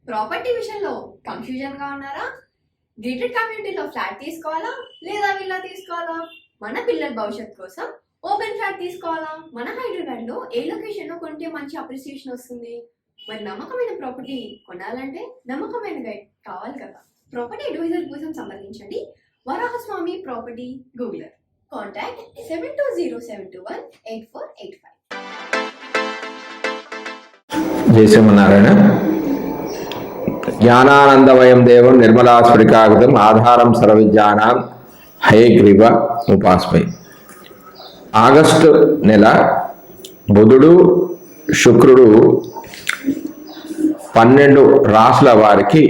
Property విషయంలో confusion గా ఉన్నారా? గేటెడ్ కమ్యూనిటీలో ఫ్లాట్ తీసుకోవాలా లేదా విల్లా తీసుకోవాలా? మన పిల్లల భవిష్యత్ కోసం ఓపెన్ ఫ్లాట్ తీసుకోవాలా? మన హైదరాబాద్ లో ఏ లొకేషన్ లో కొంటే మంచి అప్రిసియేషన్ వస్తుంది? మరి నమ్మకమైన ప్రాపర్టీ కొనాలంటే నమ్మకమైన గైడ్ కావాలి కదా. ప్రాపర్టీ అడ్వైజర్ కోసం సంప్రదించండి వరాహస్వామి ప్రాపర్టీ గూగులర్. కాంటాక్ట్ 7207218485. జై శ్రీమన్నారాయణ. జ్ఞానానందమయం దేవం నిర్మలా స్ఫటికాగతం ఆధారం సర్వవిద్యానాం హయగ్రీవ ఉపాస్మై. ఆగస్టు నెల బుధుడు శుక్రుడు 12 రాశుల వారికి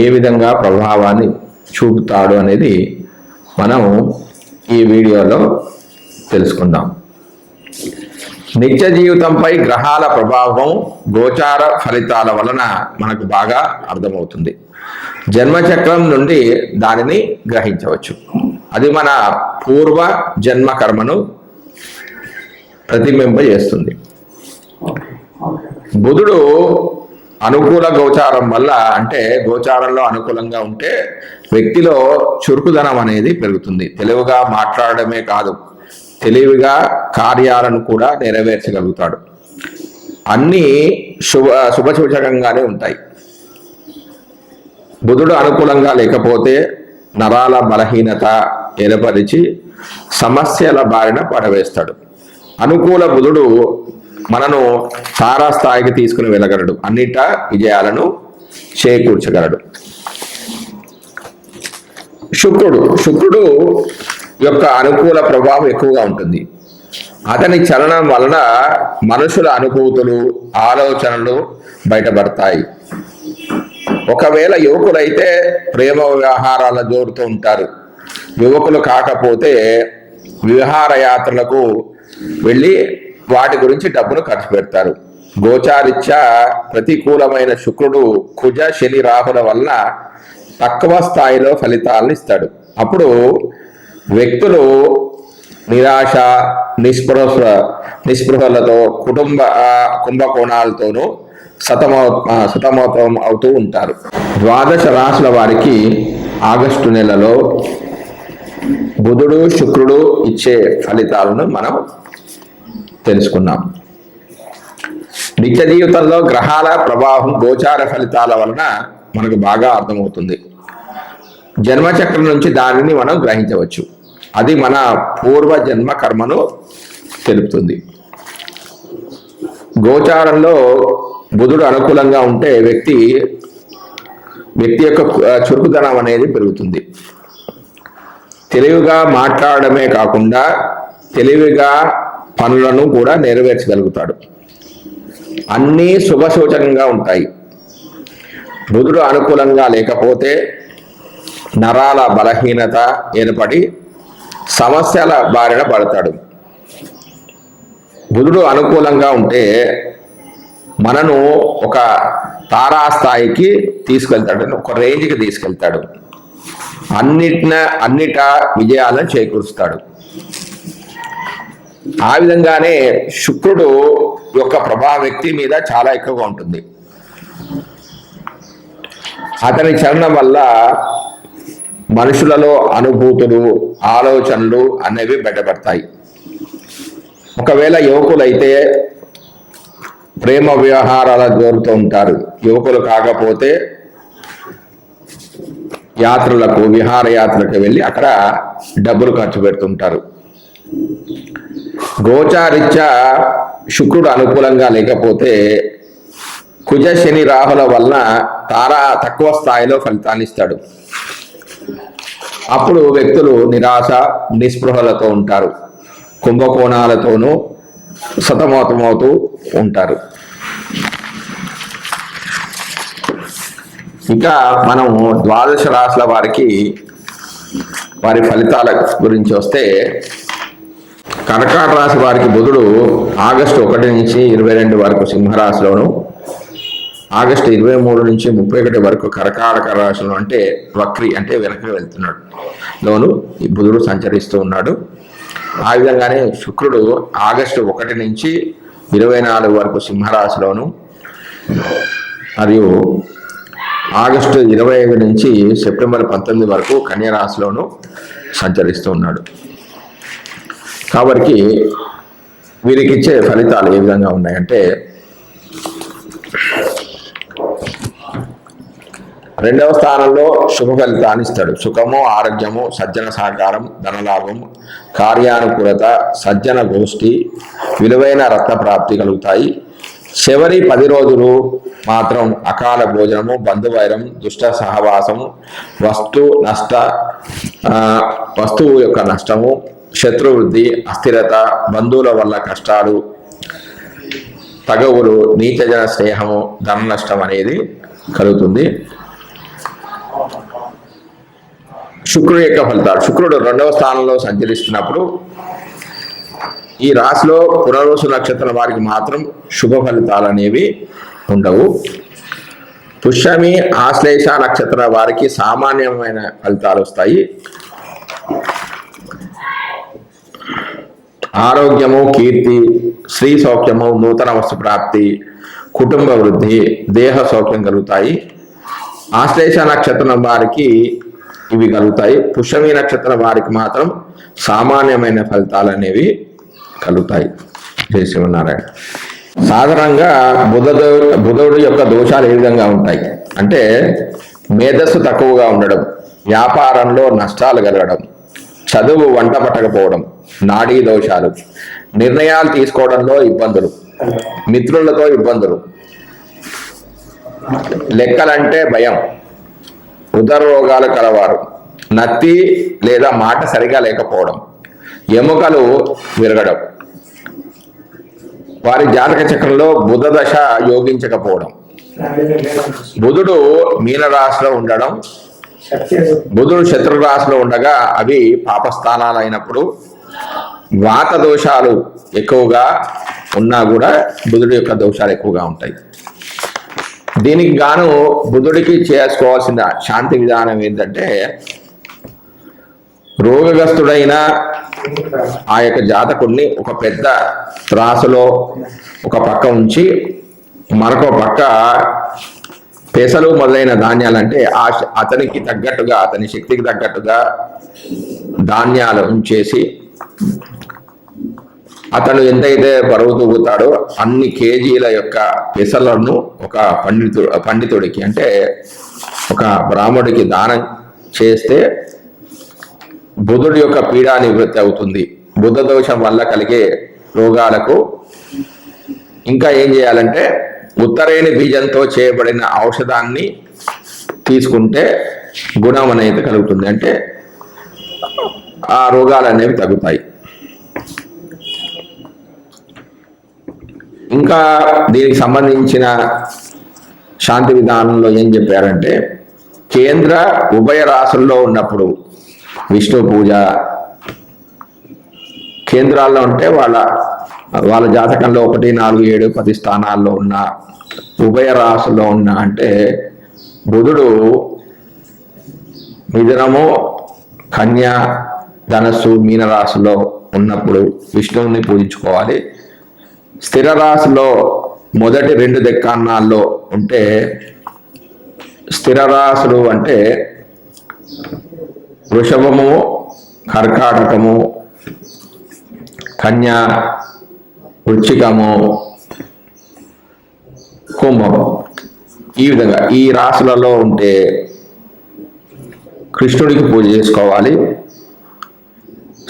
ఏ విధంగా ప్రభావాన్ని చూపుతాడు అనేది మనం ఈ వీడియోలో తెలుసుకుందాం. నిత్య జీవితంపై గ్రహాల ప్రభావం గోచార ఫలితాల వలన మనకు బాగా అర్థమవుతుంది. జన్మచక్రం నుండి దానిని గ్రహించవచ్చు. అది మన పూర్వ జన్మ కర్మను ప్రతిబింబజేస్తుంది. బుధుడు అనుకూల గోచారం వల్ల, అంటే గోచారంలో అనుకూలంగా ఉంటే వ్యక్తిలో చురుకుదనం అనేది పెరుగుతుంది. తెలివిగా మాట్లాడమే కాదు, తెలివిగా కార్యాలను కూడా నెరవేర్చగలుగుతాడు. అన్నీ శుభసూచకంగానే ఉంటాయి. బుధుడు అనుకూలంగా లేకపోతే నరాల బలహీనత ఏర్పరిచి సమస్యల బారిన పడవేస్తాడు. అనుకూల బుధుడు మనను తారాస్థాయికి తీసుకుని వెళ్ళగలడు, అన్నిటా విజయాలను చేకూర్చగలడు. శుక్రుడు యొక్క అనుకూల ప్రభావం ఎక్కువగా ఉంటుంది. అతని చలనం వలన మనుషుల అనుభూతులు, ఆలోచనలు బయటపడతాయి. ఒకవేళ యువకులైతే ప్రేమ వ్యవహారాల జోరుతూ ఉంటారు. యువకులు కాకపోతే విహారయాత్రలకు వెళ్ళి వాటి గురించి డబ్బును ఖర్చు పెడతారు. గోచారిత్యా ప్రతికూలమైన శుక్రుడు కుజ శని రాహుల వల్ల తక్కువ స్థాయిలో ఫలితాలను ఇస్తాడు. అప్పుడు వ్యక్తులు నిరాశ, నిస్పృహలతో, కుంభకోణాలతోనూ సతమతం అవుతూ ఉంటారు. ద్వాదశ రాశుల వారికి ఆగస్టు నెలలో బుధుడు శుక్రుడు ఇచ్చే ఫలితాలను మనం తెలుసుకున్నాం. నిత్య జీవితంలో గ్రహాల ప్రభావం గోచార ఫలితాల వలన మనకు బాగా అర్థమవుతుంది. జన్మచక్రం నుంచి దానిని మనం గ్రహించవచ్చు. అది మన పూర్వ జన్మ కర్మను తెలుపుతుంది. గోచారంలో బుధుడు అనుకూలంగా ఉంటే వ్యక్తి యొక్క చురుకుదనం అనేది పెరుగుతుంది. తెలివిగా మాట్లాడమే కాకుండా తెలివిగా పనులను కూడా నెరవేర్చగలుగుతాడు. అన్నీ శుభసూచకంగా ఉంటాయి. బుధుడు అనుకూలంగా లేకపోతే నరాల బలహీనత ఏర్పడి సమస్యల బారిన పడతాడు. బుధుడు అనుకూలంగా ఉంటే మనను ఒక తారాస్థాయికి తీసుకెళ్తాడు, ఒక రేంజ్కి తీసుకెళ్తాడు. అన్నిటా విజయాలను చేకూరుస్తాడు. ఆ విధంగానే శుక్రుడు యొక్క ప్రభావం వ్యక్తి మీద చాలా ఎక్కువగా ఉంటుంది. అతని చలనం వల్ల మనుషులలో అనుభూతులు, ఆలోచనలు అనేవి బయటపడతాయి. ఒకవేళ యువకులైతే ప్రేమ వ్యవహారాల జోరుతూ ఉంటారు. యువకులు కాకపోతే విహారయాత్రలకు వెళ్ళి అక్కడ డబ్బులు ఖర్చు పెడుతుంటారు. గోచారిత్యా శుక్రుడు అనుకూలంగా లేకపోతే కుజ శని రాహుల వలన తక్కువ స్థాయిలో ఫలితాన్ని ఇస్తాడు. అప్పుడు వ్యక్తులు నిరాశ, నిస్పృహలతో ఉంటారు. కుంభకోణాలతోనూ సతమతమవుతూ ఉంటారు. ఇంకా మనము ద్వాదశ రాశుల వారి ఫలితాల గురించి వస్తే, కర్కాటక రాశి వారికి బుధుడు ఆగస్టు 1 నుంచి 22 వరకు సింహరాశిలోను, ఆగస్టు 23 నుంచి 31 వరకు కర్కాటక రాశిలో, అంటే వక్రి అంటే వెనక్కి వెళ్తున్నాడు లోను ఈ బుధుడు సంచరిస్తూ ఉన్నాడు. ఆ విధంగానే శుక్రుడు ఆగస్టు 1 నుంచి 24 వరకు సింహరాశిలోను, మరియు ఆగస్టు 25 నుంచి సెప్టెంబర్ 19 వరకు కన్యా రాశిలోను సంచరిస్తూ ఉన్నాడు. కాబట్టి వీరికి ఇచ్చే ఫలితాలు ఏ విధంగా ఉన్నాయంటే, రెండవ స్థానంలో శుభ ఫలితాన్ని ఇస్తాడు. సుఖము, ఆరోగ్యము, సజ్జన సహకారం, ధనలాభం, కార్యానుకూలత, సజ్జన గోష్ఠి, విలువైన రత్న ప్రాప్తి కలుగుతాయి. చివరి 10 రోజులు మాత్రం అకాల భోజనము, బంధువైరం, దుష్ట సహవాసము, వస్తువు యొక్క నష్టము, శత్రువృద్ధి, అస్థిరత, బంధువుల వల్ల కష్టాలు, తగవులు, నీచజన స్నేహము, ధన నష్టం అనేది కలుగుతుంది. శుక్రుడు యొక్క ఫలితాలు. శుక్రుడు 2వ స్థానంలో సంచరిస్తున్నప్పుడు ఈ రాశిలో పునర్వసు నక్షత్రం వారికి మాత్రం శుభ ఫలితాలు అనేవి ఉండవు. పుష్యమి, ఆశ్లేష నక్షత్ర వారికి సామాన్యమైన ఫలితాలు వస్తాయి. ఆరోగ్యము, కీర్తి, స్త్రీ సౌఖ్యము, నూతన వస్తు ప్రాప్తి, కుటుంబ వృద్ధి, దేహ సౌఖ్యం కలుగుతాయి. ఆశ్లేష నక్షత్రం వారికి ఇవి కలుగుతాయి. పుష్యమి నక్షత్రం వారికి మాత్రం సామాన్యమైన ఫలితాలు అనేవి కలుగుతాయి. జై శ్రీమన్నారాయణ. సాధారణంగా బుధుడు యొక్క దోషాలు ఏ విధంగా ఉంటాయి అంటే, మేధస్సు తక్కువగా ఉండడం, వ్యాపారంలో నష్టాలు కలగడం, చదువు వంట పట్టకపోవడం, నాడీ దోషాలు, నిర్ణయాలు తీసుకోవడంలో ఇబ్బందులు, మిత్రులతో ఇబ్బందులు, లెక్కలంటే భయం, ఉదర రోగాలు కలవారు, నత్తి లేదా మాట సరిగా లేకపోవడం, ఎముకలు విరగడం, వారి జాతక చక్రంలో బుధ దశ యోగించకపోవడం, బుధుడు మీనరాశిలో ఉండడం, బుధుడు శత్రు రాశిలో ఉండగా అవి పాపస్థానాలు అయినప్పుడు, వాత దోషాలు ఎక్కువగా ఉన్నా కూడా బుధుడి యొక్క దోషాలు ఎక్కువగా ఉంటాయి. దీనికి గాను బుధుడికి చేసుకోవాల్సిన శాంతి విధానం ఏంటంటే, రోగగ్రస్తుడైన ఆ యొక్క జాతకుడిని ఒక పెద్ద త్రాసులో ఒక పక్క ఉంచి మరొక పక్క పెసలు మొదలైన ధాన్యాలంటే అతనికి తగ్గట్టుగా, అతని శక్తికి తగ్గట్టుగా ధాన్యాలు ఉంచేసి, అతను ఎంతైతే బరువు తూగుతాడో అన్ని కేజీల యొక్క పెసలను ఒక పండితుడికి అంటే ఒక బ్రాహ్మడికి దానం చేస్తే బుధుడి యొక్క పీడా నివృత్తి అవుతుంది. బుధ దోషం వల్ల కలిగే రోగాలకు ఇంకా ఏం చేయాలంటే, ఉత్తరేణి బీజంతో చేయబడిన ఔషధాన్ని తీసుకుంటే గుణం అనేది కలుగుతుంది. అంటే ఆ రోగాలు అనేవి తగ్గుతాయి. ఇంకా దీనికి సంబంధించిన శాంతి విధానంలో ఏం చెప్పారంటే, కేంద్ర ఉభయ రాశుల్లో ఉన్నప్పుడు విష్ణు పూజ, కేంద్రాల్లో ఉంటే వాళ్ళ జాతకంలో 1, 4, 7, 10 స్థానాల్లో ఉన్న, ఉభయ రాశుల్లో ఉన్న అంటే బుధుడు మిథునము, కన్య, ధనస్సు, మీనరాశిలో ఉన్నప్పుడు విష్ణువుని పూజించుకోవాలి. స్థిర రాశిలో మొదటి 2 దెక్కాన్నాల్లో ఉంటే, స్థిర రాశులు అంటే వృషభము, కర్కాటకము, కన్య, వృశ్చికము, కుంభము, ఈ విధంగా ఈ రాశులలో ఉంటే కృష్ణుడికి పూజ చేసుకోవాలి.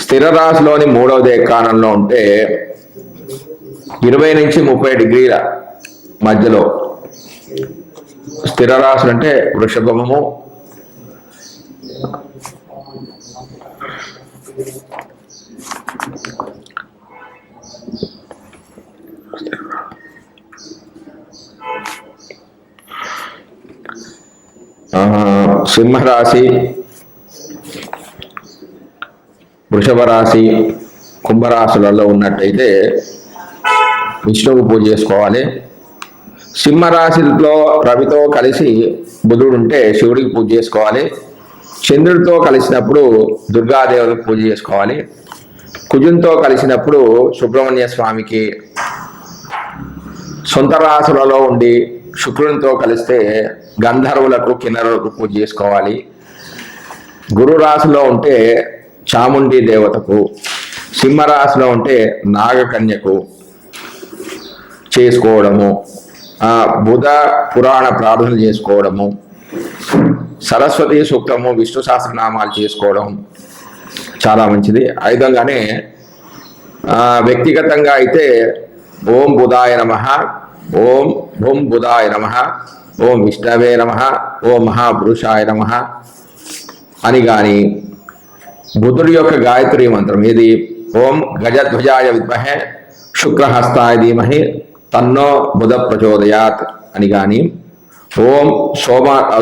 స్థిర రాశిలోని 3వ దేకానంలో ఉంటే 20 నుంచి 30 డిగ్రీల మధ్యలో స్థిర రాశులు అంటే వృషభము, సింహరాశి, వృషభ రాశి, కుంభరాశులలో ఉన్నట్టయితే విష్ణువు పూజ చేసుకోవాలి. సింహరాశిలో రవితో కలిసి బుధుడు ఉంటే శివుడికి పూజ చేసుకోవాలి. చంద్రుడితో కలిసినప్పుడు దుర్గాదేవుడికి పూజ చేసుకోవాలి. కుజునితో కలిసినప్పుడు సుబ్రహ్మణ్య స్వామికి, సొంత రాశులలో ఉండి శుక్రునితో కలిస్తే గంధర్వులకు కిన్నరులకు పూజ చేసుకోవాలి. గురు రాశిలో ఉంటే చాముండి దేవతకు, సింహరాశిలో ఉంటే నాగకన్యకు చేసుకోవడము, బుధ పురాణ ప్రార్థన చేసుకోవడము, సరస్వతి సూక్తము, విష్ణు సహస్రనామాలు చేసుకోవడం చాలా మంచిది. ఆ విధంగానే వ్యక్తిగతంగా అయితే ఓం బుధాయ నమః, ఓం భూం బుధాయ నమః, ఓం విష్ణవే నమః, ఓం మహాపురుషాయ నమః అని కానీ, బుధుడి యొక్క గాయత్రి మంత్రం ఏది, ఓం గజధ్వజాయ విద్మహే శుక్రహస్తాయ ధీమహి తన్నో బుధ ప్రచోదయాత్ అని కానీ, ఓం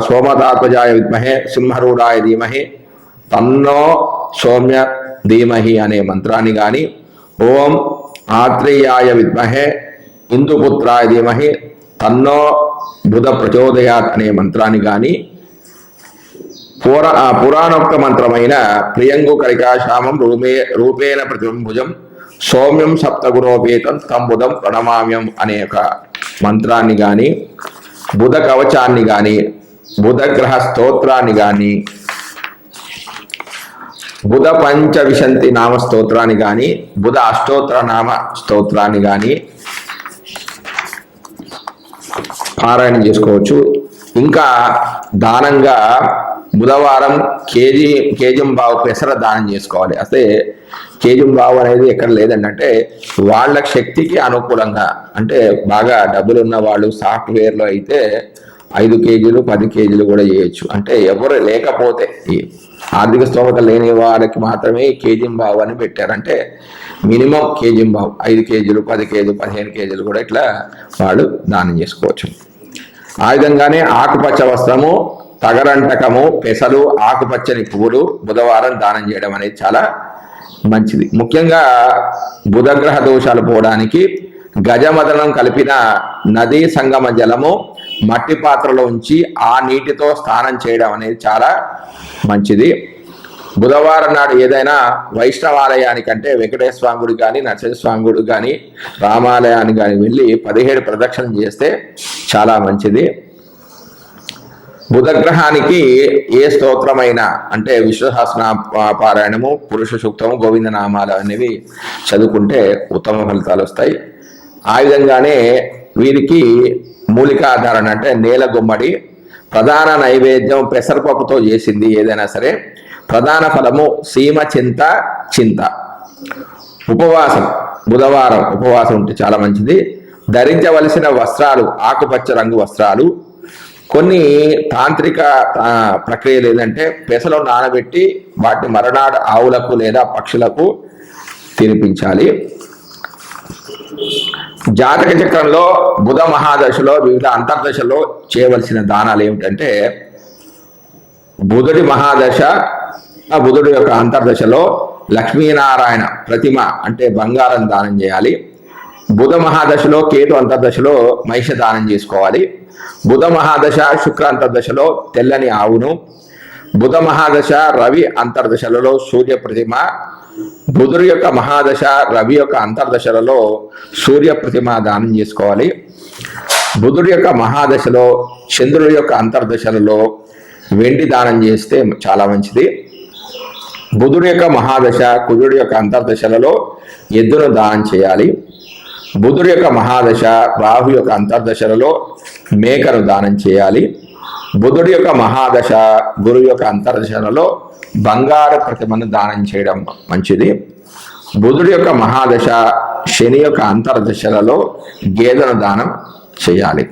సోమతాత్మజాయ విద్మహే సింహరూఢాయ ధీమహి తన్నో సౌమ్య ధీమహి అనే మంత్రాన్ని కానీ, ఓం ఆత్రేయాయ విద్మహే ఇందుపుత్రాయ ధీమహి తన్నో బుధ ప్రచోదయాత్ అనే మంత్రాన్ని కానీ, పురాణోక్త మంత్రమైన ప్రియంగు కరికాశామం రూపేణ ప్రతిభుజం సౌమ్యం సప్తగుణోపేతం తం బుధం ప్రణమామ్యం అనే ఒక మంత్రాన్ని కానీ, బుధ కవచాన్ని కానీ, బుధ గ్రహ స్తోత్రాన్ని కానీ, బుధ పంచవిశంతి నామ స్తోత్రాన్ని కానీ, బుధ అష్టోత్తర నామ స్తోత్రాన్ని కానీ పారాయణం చేసుకోవచ్చు. ఇంకా దానంగా బుధవారం కేజంబావు పెసర దానం చేసుకోవాలి. అయితే కేజంబావు అనేది ఎక్కడ లేదండి, అంటే వాళ్ళ శక్తికి అనుకూలంగా, అంటే బాగా డబ్బులు ఉన్న వాళ్ళు సాఫ్ట్వేర్లో అయితే 5 కేజీలు 10 కేజీలు కూడా చేయొచ్చు. అంటే ఎవరు లేకపోతే ఆర్థిక స్తోమత లేని వారికి మాత్రమే కేజంబావు అని పెట్టారంటే మినిమం కేజంబావు 5 కేజీలు 10 కేజీలు 15 కేజీలు కూడా ఇట్లా వాళ్ళు దానం చేసుకోవచ్చు. ఆ విధంగానే ఆకుపచ్చ వస్త్రము, తగరంటకము, పెసలు, ఆకుపచ్చని పువ్వులు బుధవారం దానం చేయడం అనేది చాలా మంచిది. ముఖ్యంగా బుధగ్రహ దోషాలు పోవడానికి గజమదనం కలిపిన నదీ సంగమ జలము మట్టి పాత్రలో ఉంచి ఆ నీటితో స్నానం చేయడం అనేది చాలా మంచిది. బుధవారం నాడు ఏదైనా వైష్ణవాలయానికంటే వెంకటేశ్వర స్వామి గుడి కానీ, నరసింహస్వామి గుడి కానీ, రామాలయానికి కానీ వెళ్ళి 17 ప్రదక్షిణలు చేస్తే చాలా మంచిది. బుధగ్రహానికి ఏ స్తోత్రమైనా, అంటే విశ్వసహస్ర పారాయణము, పురుష సూక్తము, గోవింద నామాలు అనేవి చదువుకుంటే ఉత్తమ ఫలితాలు వస్తాయి. ఆ విధంగానే వీరికి మూలికాధారణ అంటే నేల గుమ్మడి, ప్రధాన నైవేద్యం పెసరపప్పుతో చేసింది ఏదైనా సరే, ప్రధాన ఫలము సీమ చింత. ఉపవాసం బుధవారం ఉపవాసం ఉంటే చాలా మంచిది. ధరించవలసిన వస్త్రాలు ఆకుపచ్చ రంగు వస్త్రాలు. కొన్ని తాంత్రిక ప్రక్రియలు ఏంటంటే పెసలో నానబెట్టి వాటిని మరనాడు ఆవులకు లేదా పక్షులకు తినిపించాలి. జాతక చక్రంలో బుధ మహాదశలో వివిధ అంతర్దశలో చేయవలసిన దానాలు ఏమిటంటే, బుధుడి మహాదశ బుధుడి యొక్క అంతర్దశలో లక్ష్మీనారాయణ ప్రతిమ అంటే బంగారం దానం చేయాలి. బుధ మహాదశలో కేతు అంతర్దశలో మహిష దానం చేసుకోవాలి. బుధ మహాదశ శుక్ర అంతర్దశలో తెల్లని ఆవును, బుధ మహాదశ రవి అంతర్దశలలో సూర్య ప్రతిమ, బుధుడి యొక్క మహాదశ రవి యొక్క అంతర్దశలలో సూర్య ప్రతిమ దానం చేసుకోవాలి. బుధుడి యొక్క మహాదశలో చంద్రుడి యొక్క అంతర్దశలలో వెండి దానం చేస్తే చాలా మంచిది. బుధుడి యొక్క మహాదశ కుజుడి యొక్క అంతర్దశలలో ఎద్దును దానం చేయాలి. బుధుడి యొక్క మహాదశ రాహు యొక్క అంతర్దశలలో మేకను దానం చేయాలి. బుధుడి యొక్క మహాదశ గురువు యొక్క అంతర్దశలలో బంగారు ప్రతిమను దానం చేయడం మంచిది. బుధుడి యొక్క మహాదశ శని యొక్క అంతర్దశలలో గేదెను దానం చేయాలి.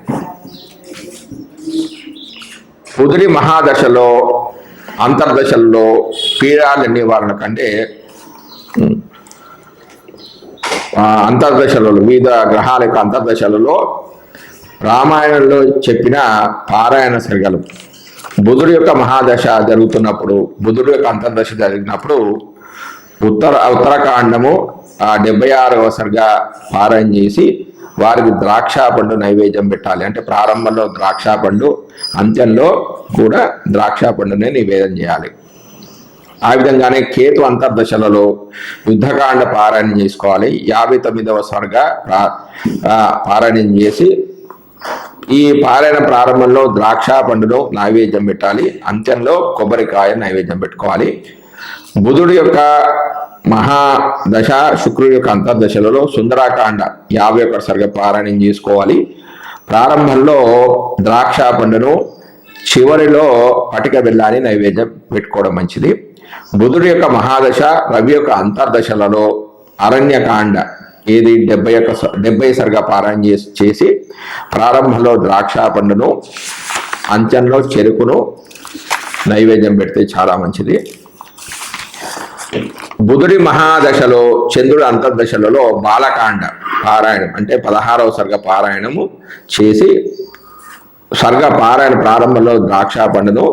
బుధుడి మహాదశలో అంతర్దశల్లో పీడాల నివారణ కంటే అంతర్దశలలో వివిధ గ్రహాల యొక్క అంతర్దశలలో రామాయణంలో చెప్పిన పారాయణ సరిగలు బుధుడి యొక్క మహాదశ జరుగుతున్నప్పుడు, బుధుడి యొక్క అంతర్దశ జరిగినప్పుడు ఉత్తరకాండము 76వ సరిగ పారాయణ చేసి వారికి ద్రాక్ష పండు నైవేద్యం పెట్టాలి. అంటే ప్రారంభంలో ద్రాక్ష పండు, అంత్యంలో కూడా ద్రాక్ష పండునే నివేదన చేయాలి. ఆ విధంగానే కేతు అంతర్దశలలో యుద్ధకాండ పారాయణం చేసుకోవాలి. 59వ సర్గ పారాయణం చేసి ఈ పారాయణ ప్రారంభంలో ద్రాక్ష పండును నైవేద్యం పెట్టాలి, అంత్యంలో కొబ్బరికాయ నైవేద్యం పెట్టుకోవాలి. బుధుడి యొక్క మహాదశ, శుక్రుడి యొక్క అంతర్దశలలో సుందరాకాండ 51 సర్గ పారాయణం చేసుకోవాలి. ప్రారంభంలో ద్రాక్ష పండును, చివరిలో పటిక బెల్లాన్ని నైవేద్యం పెట్టుకోవడం మంచిది. బుధుడి యొక్క మహాదశ, రవి యొక్క అంతర్దశలలో అరణ్యకాండ ఏది 70 సర్గ పారాయణ చేసి ప్రారంభంలో ద్రాక్ష పండును, అంత్యంలో చెరుకును నైవేద్యం పెడితే చాలా మంచిది. బుధుడి మహాదశలో, చంద్రుడి అంతర్దశలలో బాలకాండ పారాయణం అంటే 16వ సర్గ పారాయణము చేసి సర్గ పారాయణ ప్రారంభంలో ద్రాక్ష పండును,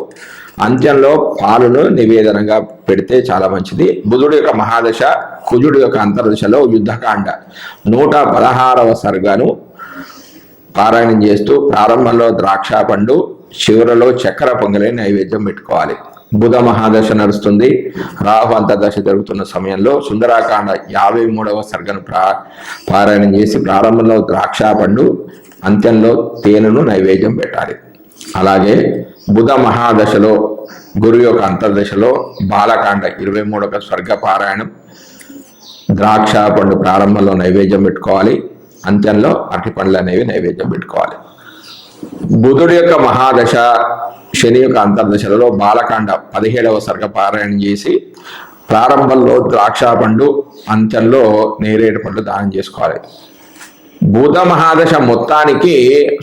అంత్యంలో పాలును నివేదనగా పెడితే చాలా మంచిది. బుధుడి యొక్క మహాదశ, కుజుడి యొక్క అంతర్దశలో యుద్ధకాండ 116వ సర్గను పారాయణం చేస్తూ ప్రారంభంలో ద్రాక్ష పండు, చివరిలో చక్కెర పొంగలి నైవేద్యం పెట్టుకోవాలి. బుధ మహాదశ నడుస్తుంది. రాహు అంతర్దశ జరుగుతున్న సమయంలో సుందరాకాండ 53వ సర్గను పారాయణం చేసి ప్రారంభంలో ద్రాక్ష పండు, అంత్యంలో తేనెను నైవేద్యం పెట్టాలి. అలాగే బుధ మహాదశలో, గురు యొక్క అంతర్దశలో బాలకాండ 23వ సర్గ పారాయణం, ద్రాక్ష పండు ప్రారంభంలో నైవేద్యం పెట్టుకోవాలి, అంత్యంలో అరటి పండ్లు అనేవి నైవేద్యం పెట్టుకోవాలి. బుధుడి యొక్క మహాదశ, శని యొక్క అంతర్దశలలో బాలకాండ 17వ సర్గ పారాయణం చేసి ప్రారంభంలో ద్రాక్ష పండు, అంత్యంలో నేరేడు పండు దానం చేసుకోవాలి. బుధ మహాదశ మొత్తానికి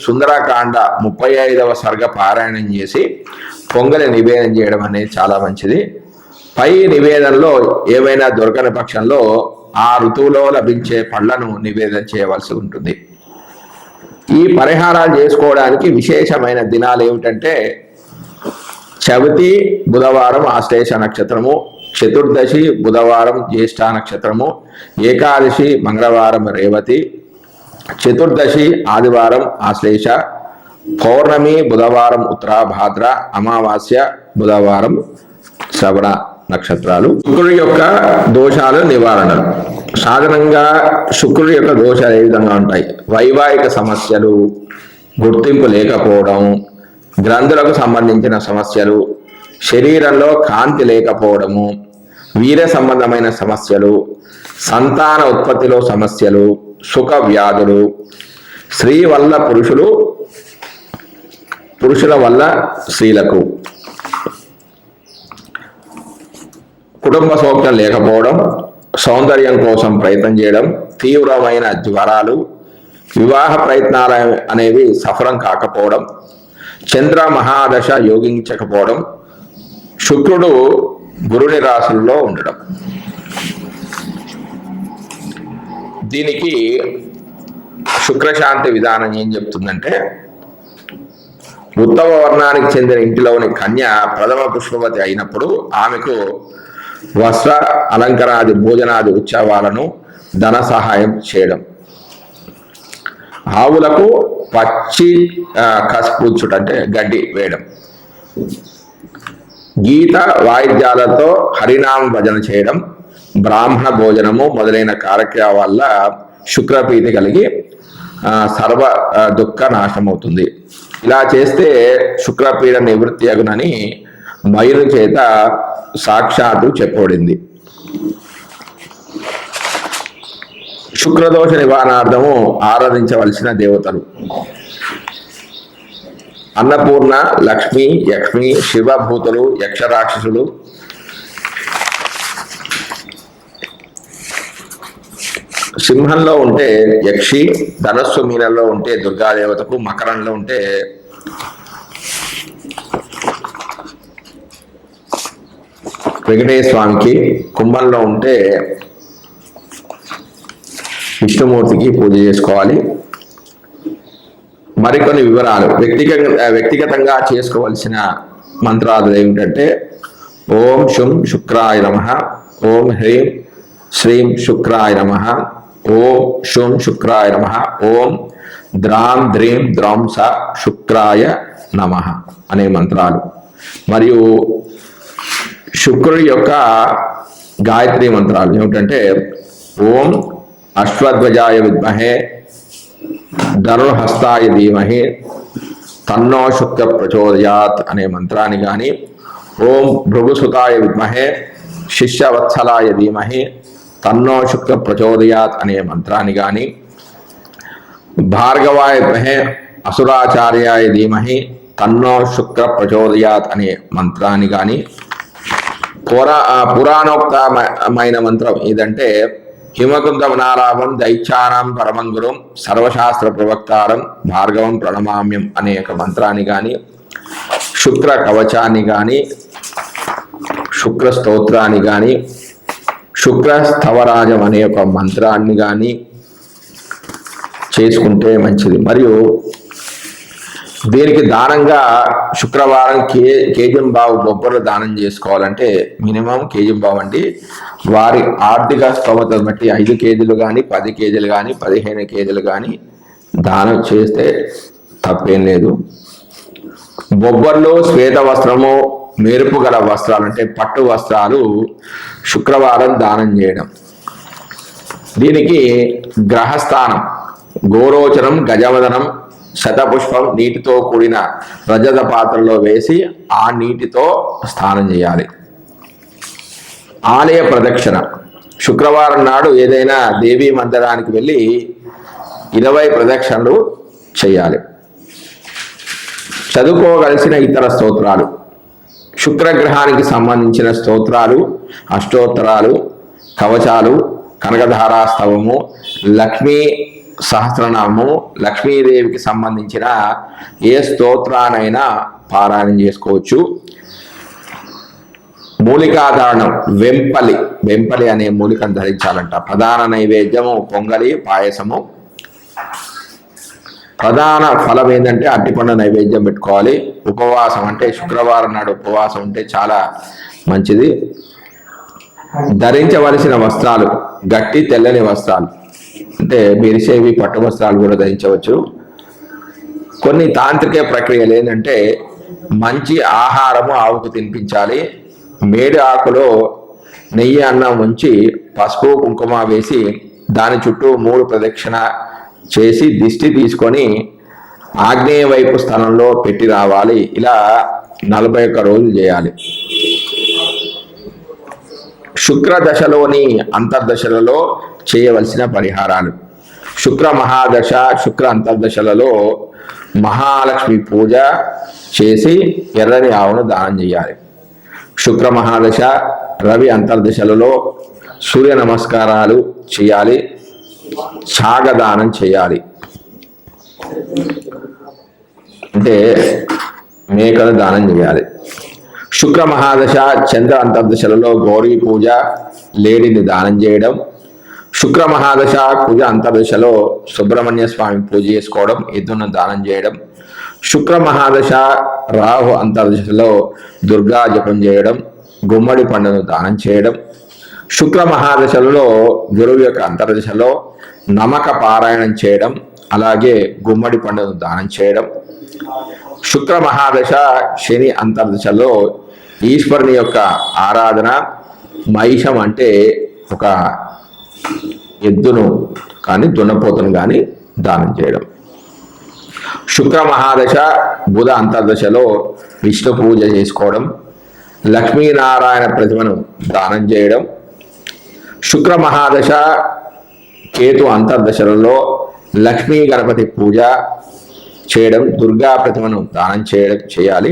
సుందరాకాండ 35వ సర్గ పారాయణం చేసి పొంగలి నివేదన చేయడం అనేది చాలా మంచిది. పై నివేదనలో ఏవైనా దొరకని పక్షంలో ఆ ఋతువులో లభించే పళ్లను నివేదన చేయవలసి ఉంటుంది. ఈ పరిహారాలు చేసుకోవడానికి విశేషమైన దినాలు ఏమిటంటే చవితి బుధవారం ఆశ్లేష నక్షత్రము, చతుర్దశి బుధవారం జ్యేష్ఠ నక్షత్రము, ఏకాదశి మంగళవారం రేవతి, చతుర్దశి ఆదివారం ఆశ్లేష, పౌర్ణమి బుధవారం ఉత్తరాభాద్ర, అమావాస్య బుధవారం శ్రవణ నక్షత్రాలు. శుక్రుడి యొక్క దోషాలు నివారణలు. సాధారణంగా శుక్రుడి యొక్క దోషాలు ఏ విధంగా ఉంటాయి? వైవాహిక సమస్యలు, గుర్తింపు లేకపోవడం, గ్రంథులకు సంబంధించిన సమస్యలు, శరీరంలో కాంతి లేకపోవడము, వీర్య సంబంధమైన సమస్యలు, సంతాన ఉత్పత్తిలో సమస్యలు, సుఖ వ్యాధులు, స్త్రీ వల్ల పురుషులు, పురుషుల వల్ల స్త్రీలకు, కుటుంబ సౌఖ్యం లేకపోవడం, సౌందర్యం కోసం ప్రయత్నం చేయడం, తీవ్రమైన జ్వరాలు, వివాహ ప్రయత్నాలు అనేవి సఫలం కాకపోవడం, చంద్ర మహాదశ యోగించకపోవడం, శుక్రుడు గురుని రాశుల్లో ఉండడం. దీనికి శుక్రశాంతి విధానం ఏం చెప్తుందంటే, ఉత్తమ వర్ణానికి చెందిన ఇంటిలోని కన్య ప్రథమ పుష్పవతి అయినప్పుడు ఆమెకు వస్త్ర అలంకరాది భోజనాది ఉత్సవాలను ధన సహాయం చేయడం, ఆవులకు పచ్చి కసుపుచ్చుట అంటే గడ్డి వేయడం, గీత వాయిద్యాలతో హరినామ భజన చేయడం, బ్రాహ్మణ భోజనము మొదలైన కార్యక్రమాల వల్ల శుక్రప్రీతి కలిగి సర్వ దుఃఖ నాశమవుతుంది. ఇలా చేస్తే శుక్రపీడ నివృత్తి అగునని మయుని చేత సాక్షాత్తు చెప్పబడింది. శుక్రదోష నివారణార్థము ఆరాధించవలసిన దేవతలు: అన్నపూర్ణ, లక్ష్మి, యక్ష్మి, శివభూతులు, యక్షరాక్షసులు, సింహంలో ఉంటే యక్షి, ధనస్సు మీనంలో ఉంటే దుర్గాదేవతకు, మకరంలో ఉంటే వెంకటేశ్వర స్వామికి, కుంభంలో ఉంటే విష్ణుమూర్తికి పూజ చేసుకోవాలి. మరికొన్ని వివరాలు వ్యక్తిగతంగా చేసుకోవాల్సిన మంత్రాలు ఏమిటంటే: ఓం శుం శుక్రాయ నమః, ఓం హ్రీం శ్రీం శుక్రాయ నమః, ఓం శుం శుక్రాయ నమః, ఓం ద్రాం ద్రీం ద్రౌం స శుక్రాయ నమః అనే మంత్రాలు. మరియు శుక్రుడి యొక్క గాయత్రి మంత్రాలు ఏమిటంటే: ఓం అశ్వధ్వజాయ విద్మహే ధనుర్హస్తాయ ధీమహి తన్నో శుక్ర ప్రచోదయాత్ అనే మంత్రాన్ని కానీ, ఓం భృగుసుతాయ విద్మహే శిష్యవత్సలాయ ధీమహి తన్నో శుక్ర ప్రచోదయాత్ అనే మంత్రాన్ని కానీ, భార్గవాయ విద్మహే అసురాచార్యాయ ధీమహి తన్నో శుక్ర ప్రచోదయాత్ అనే మంత్రాన్ని కానీ, పురాణోక్తమైన మంత్రం ఏదంటే హిమకుంద వనాలాభం దైత్యానాం పరమం గురుం సర్వశాస్త్ర ప్రవక్తారం భార్గవం ప్రణమామ్యం అనే ఒక మంత్రాన్ని కానీ, శుక్ర కవచాన్ని కానీ, శుక్ర స్తోత్రాన్ని కానీ, శుక్ర స్థవరాజం అనే ఒక మంత్రాన్ని కానీ చేసుకుంటే మంచిది. మరియు దీనికి దానంగా శుక్రవారం కేజంబావు బొబ్బర్లు దానం చేసుకోవాలంటే మినిమం కేజంబావు అండి. వారి ఆర్థిక స్తోమతను బట్టి 5 కేజీలు కానీ 10 కేజీలు కానీ 15 కేజీలు కానీ దానం చేస్తే తప్పేం లేదు. బొబ్బర్లు, శ్వేత వస్త్రము, మెరుపు గల వస్త్రాలు అంటే పట్టు వస్త్రాలు శుక్రవారం దానం చేయడం. దీనికి గ్రహస్థానం గోరోచరం గజవదనం శతపుష్పం నీటితో కూడిన రజత పాత్రలో వేసి ఆ నీటితో స్నానం చేయాలి. ఆలయ ప్రదక్షిణ శుక్రవారం నాడు ఏదైనా దేవీ మందిరానికి వెళ్ళి 20 ప్రదక్షిణలు చేయాలి. చదువుకోగలిసిన ఇతర స్తోత్రాలు శుక్రగ్రహానికి సంబంధించిన స్తోత్రాలు, అష్టోత్తరాలు, కవచాలు, కనకధారాస్తవము, లక్ష్మీ సహస్రనామము, లక్ష్మీదేవికి సంబంధించిన ఏ స్తోత్రానైనా పారాయణం చేసుకోవచ్చు. మూలికాధారణం వెంపలి అనే మూలికను ధరించాలంట. ప్రధాన నైవేద్యము పొంగలి, పాయసము. ప్రధాన ఫలం ఏంటంటే అరటిపండు నైవేద్యం పెట్టుకోవాలి. ఉపవాసం అంటే శుక్రవారం నాడు ఉపవాసం ఉంటే చాలా మంచిది. ధరించవలసిన వస్త్రాలు గట్టి తెల్లని వస్త్రాలు అంటే మెరిసేవి పట్టు వస్త్రాలు కూడా ధరించవచ్చు. కొన్ని తాంత్రిక ప్రక్రియలు ఏంటంటే మంచి ఆహారము ఆవుకు తినిపించాలి. మేడి ఆకులో నెయ్యి అన్నం ఉంచి పసుపు కుంకుమ వేసి దాని చుట్టూ 3 ప్రదక్షిణ చేసి దిష్టి తీసుకొని ఆగ్నేయ వైపు స్థలంలో పెట్టి రావాలి. ఇలా 41 రోజులు చేయాలి. శుక్ర దశలోని అంతర్దశలలో చేయవలసిన పరిహారాలు శుక్ర మహాదశ, శుక్ర అంతర్దశలలో మహాలక్ష్మి పూజ చేసి ఎర్రని ఆవును దానం చేయాలి. శుక్ర మహాదశ, రవి అంతర్దశలలో సూర్య నమస్కారాలు చేయాలి. ఛాగదానం చేయాలి అంటే మేకలు దానం చేయాలి. శుక్ర మహాదశ, చంద్ర అంతర్దశలలో గౌరీ పూజ, లేడిని దానం చేయడం. శుక్ర మహాదశ, కుజ అంతర్దశలో సుబ్రహ్మణ్య స్వామి పూజ చేసుకోవడం, ఎద్దును దానం చేయడం. శుక్ర మహాదశ, రాహు అంతర్దశలో దుర్గా జపం చేయడం, గుమ్మడి పండును దానం చేయడం. శుక్ర మహాదశలలో గురువు యొక్క అంతర్దశలో నమక పారాయణం చేయడం, అలాగే గుమ్మడి పండును దానం చేయడం. శుక్ర మహాదశ, శని అంతర్దశలో ఈశ్వరుని యొక్క ఆరాధన, మహిషం అంటే ఒక ఎద్దును కానీ దున్నపోతును కానీ దానం చేయడం. శుక్ర మహాదశ, బుధ అంతర్దశలో విష్ణు పూజ చేసుకోవడం, లక్ష్మీనారాయణ ప్రతిమను దానం చేయడం. శుక్ర మహాదశ, కేతు అంతర్దశలలో లక్ష్మీ గణపతి పూజ చేయడం, దుర్గా ప్రతిమను దానం చేయాలి.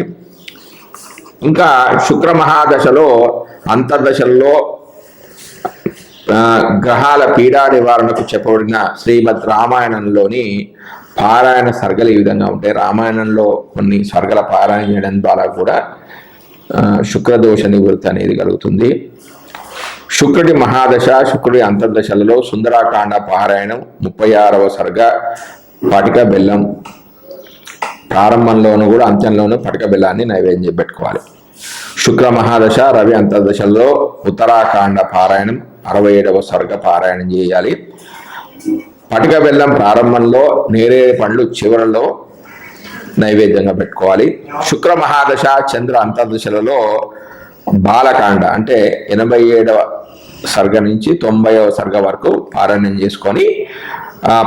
ఇంకా శుక్ర మహాదశలో అంతర్దశల్లో గ్రహాల పీడా నివారణకు చెప్పబడిన శ్రీమద్ రామాయణంలోని పారాయణ సర్గలు ఈ విధంగా ఉంటాయి. రామాయణంలో కొన్ని సర్గల పారాయణ చేయడం ద్వారా కూడా శుక్రదోష నివృత్తి అనేది కలుగుతుంది. శుక్రుడి మహాదశ, శుక్రుడి అంతర్దశలలో సుందరాకాండ పారాయణం, 36వ సర్గ, పటిక బెల్లం. ప్రారంభంలోనూ కూడా అంత్యంలోనూ పటిక బెల్లాన్ని నైవేద్యం పెట్టుకోవాలి. శుక్ర మహాదశ, రవి అంతర్దశలో ఉత్తరాఖండ పారాయణం, 67వ సర్గ పారాయణం చేయాలి. పటిక బెల్లం ప్రారంభంలో, నేరేడు పండ్లు చివరలో నైవేద్యంగా పెట్టుకోవాలి. శుక్ర మహాదశ, చంద్ర అంతర్దశలలో బాలకాండ అంటే 87వ సర్గ నుంచి 90వ సర్గ వరకు పారాయణం చేసుకొని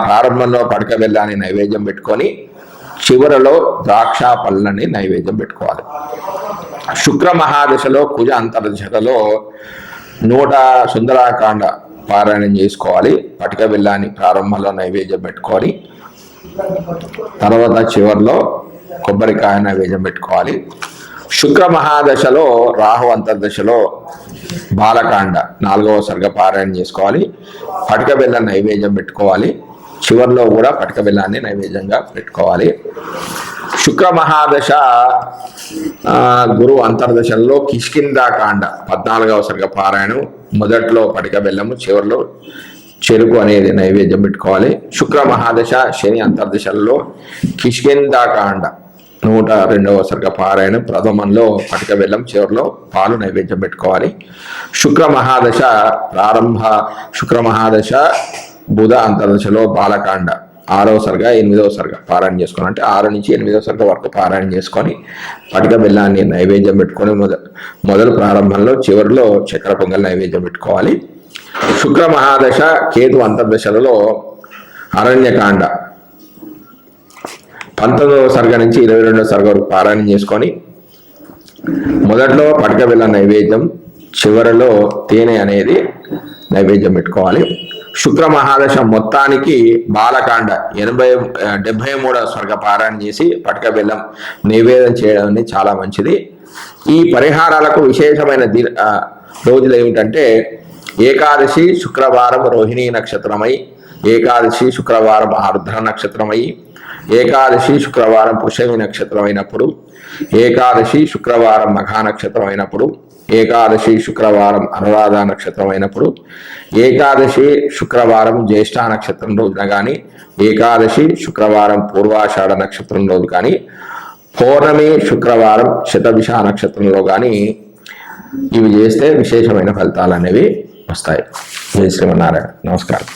ప్రారంభంలో పటిక బెల్లాన్ని నైవేద్యం పెట్టుకొని చివరలో ద్రాక్ష పళ్ళని నైవేద్యం పెట్టుకోవాలి. శుక్ర మహాదశలో కుజ అంతర్దశలో 100 సుందరాకాండ పారాయణం చేసుకోవాలి. పటిక బెల్లాన్ని ప్రారంభంలో నైవేద్యం పెట్టుకోవాలి. తర్వాత చివరిలో కొబ్బరికాయ నైవేద్యం పెట్టుకోవాలి. శుక్ర మహాదశలో రాహు అంతర్దశలో బాలకాండ 4వ సర్గ పారాయణ చేసుకోవాలి. పటిక బెల్లం నైవేద్యం పెట్టుకోవాలి. చివరిలో కూడా పటిక బెల్లాన్ని నైవేద్యంగా పెట్టుకోవాలి. శుక్ర మహాదశ గురు అంతర్దశలో కిష్కింధాకాండ 14వ సర్గ పారాయణం. మొదట్లో పటిక బెల్లము, చివరిలో చెరుకు అనేది నైవేద్యం పెట్టుకోవాలి. శుక్ర మహాదశ శని అంతర్దశల్లో కిష్కింధాకాండ 102వ సర్గ పారాయణం. ప్రథమంలో పటిక బెల్లం, చివరిలో పాలు నైవేద్యం పెట్టుకోవాలి. శుక్ర మహాదశ బుధ అంతర్దశలో బాలకాండ 6వ సర్గ 8వ సర్గ పారాయణ చేసుకొని, అంటే 6 నుంచి 8వ సర్గ వరకు పారాయణ చేసుకొని పటిక బెల్లాన్ని నైవేద్యం పెట్టుకొని మొదలు ప్రారంభంలో, చివరిలో చక్కెర పొంగల్ నైవేద్యం పెట్టుకోవాలి. శుక్ర మహాదశ కేతు అంతర్దశలలో అరణ్యకాండ 19వ సర్గ నుంచి 22వ సర్గ వరకు పారాయణం చేసుకొని మొదట్లో పటిక బెల్లం నైవేద్యం, చివరిలో తేనె అనేది నైవేద్యం పెట్టుకోవాలి. శుక్ర మహాదశ మొత్తానికి బాలకాండ 73వ సర్గ పారాయణ చేసి పటిక బెల్లం నివేదన చేయడం చాలా మంచిది. ఈ పరిహారాలకు విశేషమైన రోజులు ఏమిటంటే ఏకాదశి శుక్రవారం రోహిణీ నక్షత్రమై, ఏకాదశి శుక్రవారం ఆర్ద్ర నక్షత్రమై, ఏకాదశి శుక్రవారం పుష్యమి నక్షత్రం అయినప్పుడు, ఏకాదశి శుక్రవారం మఘా నక్షత్రం అయినప్పుడు, ఏకాదశి శుక్రవారం అనురాధ నక్షత్రం అయినప్పుడు, ఏకాదశి శుక్రవారం జ్యేష్ఠ నక్షత్రం రోజున కానీ, ఏకాదశి శుక్రవారం పూర్వాషాఢ నక్షత్రం రోజు కానీ, పౌర్ణమి శుక్రవారం శతభిష నక్షత్రంలో కానీ ఇవి చేస్తే విశేషమైన ఫలితాలు అనేవి వస్తాయి. జై శ్రీమన్నారాయణ. నమస్కారం.